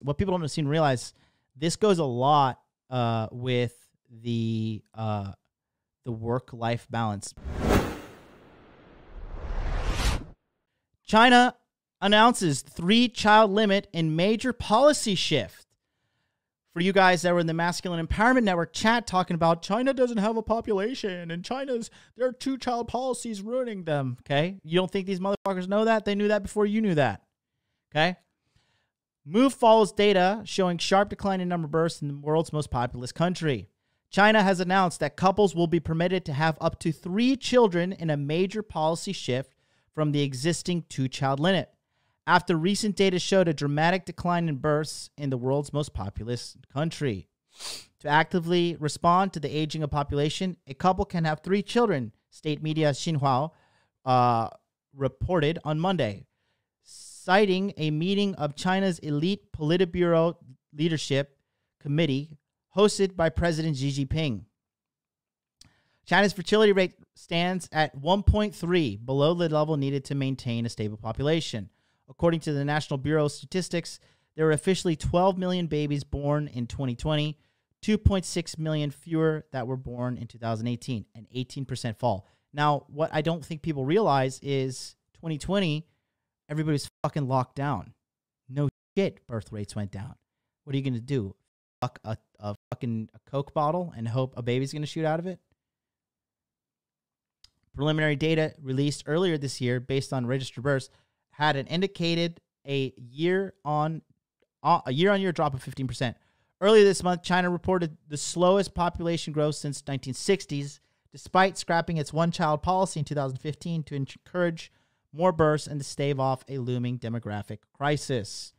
what people don't seem to realize, this goes a lot with the work-life balance. China announces 3-child limit in major policy shift. For you guys that were in the Masculine Empowerment Network chat talking about China doesn't have a population and their 2-child policies ruining them, okay? You don't think these motherfuckers know that? They knew that before you knew that, okay? Move follows data showing sharp decline in number of births in the world's most populous country. China has announced that couples will be permitted to have up to 3 children in a major policy shift from the existing 2-child limit, after recent data showed a dramatic decline in births in the world's most populous country. To actively respond to the aging of population, a couple can have 3 children, state media Xinhua reported on Monday, citing a meeting of China's elite Politburo leadership committee hosted by President Xi Jinping. China's fertility rate stands at 1.3, below the level needed to maintain a stable population. According to the National Bureau of Statistics, there were officially 12 million babies born in 2020, 2.6 million fewer that were born in 2018, an 18% fall. Now, what I don't think people realize is 2020, everybody's fucking locked down. No shit, birth rates went down. What are you going to do? Fuck a fucking Coke bottle and hope a baby's going to shoot out of it? Preliminary data released earlier this year based on registered births had an indicated a year-on-year drop of 15%. Earlier this month, China reported the slowest population growth since 1960s, despite scrapping its one-child policy in 2015 to encourage more births and to stave off a looming demographic crisis.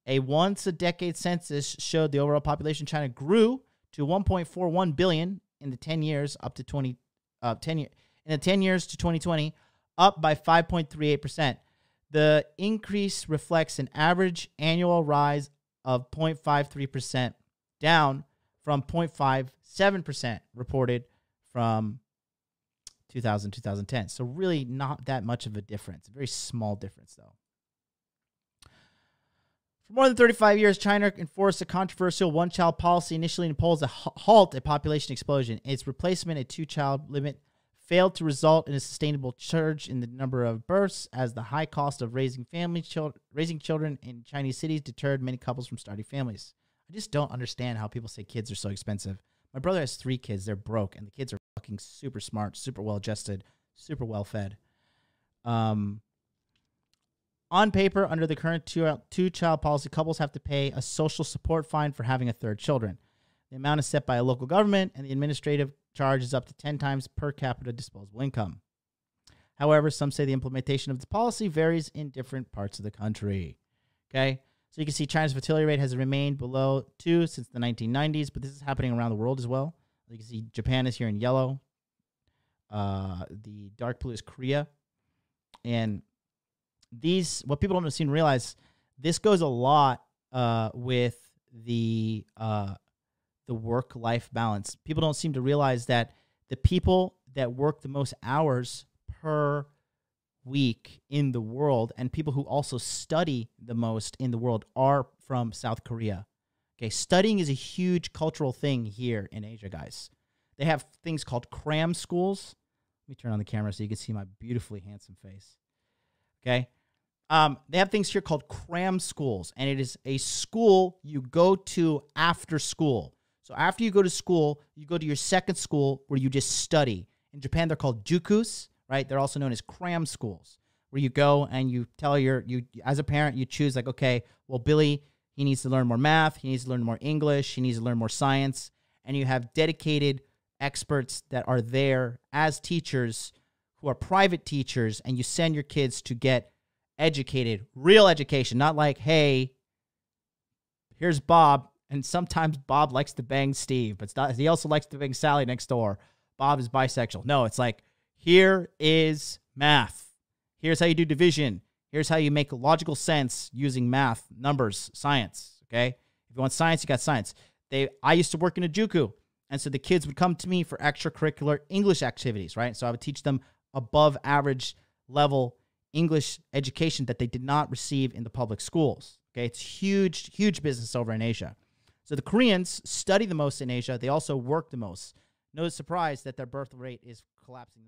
A once-a-decade census showed the overall population in China grew to 1.41 billion in the 10 years to 2020, up by 5.38%. The increase reflects an average annual rise of 0.53%, down from 0.57% reported from 2000 to 2010. So really not that much of a difference. A very small difference, though. For more than 35 years, China enforced a controversial one-child policy, initially imposed a halt a population explosion. Its replacement, a 2-child limit, failed to result in a sustainable surge in the number of births, as the high cost of raising children in Chinese cities deterred many couples from starting families. I just don't understand how people say kids are so expensive. My brother has 3 kids. They're broke, and the kids are fucking super smart, super well-adjusted, super well-fed. On paper, under the current 2-child policy, couples have to pay a social support fine for having a 3rd children. The amount is set by a local government, and the administrative charge is up to 10 times per capita disposable income. However, some say the implementation of this policy varies in different parts of the country. Okay, so you can see China's fertility rate has remained below 2 since the 1990s, but this is happening around the world as well. You can see Japan is here in yellow. The dark blue is Korea. And these, what people don't seem to realize, this goes a lot with the work-life balance. People don't seem to realize that the people that work the most hours per week in the world and people who also study the most in the world are from South Korea. Okay, studying is a huge cultural thing here in Asia, guys. They have things called cram schools. Let me turn on the camera so you can see my beautifully handsome face. Okay. They have things here called cram schools, and it is a school you go to after school. So after you go to school, you go to your second school where you just study. In Japan, they're called jukus, right? They're also known as cram schools, where you go and you tell as a parent, you choose like, okay, well, Billy, he needs to learn more math. He needs to learn more English. He needs to learn more science. And you have dedicated experts that are there as teachers who are private teachers, and you send your kids to get educated, real education, not like, hey, here's Bob. And sometimes Bob likes to bang Steve, but he also likes to bang Sally next door. Bob is bisexual. No, it's like, here is math. Here's how you do division. Here's how you make logical sense using math, numbers, science, okay? If you want science, you got science. I used to work in a juku, and so the kids would come to me for extracurricular English activities, right? So I would teach them above average level English education that they did not receive in the public schools, Okay, it's huge, huge business over in Asia. So the Koreans study the most in Asia. They also work the most. No surprise that their birth rate is collapsing.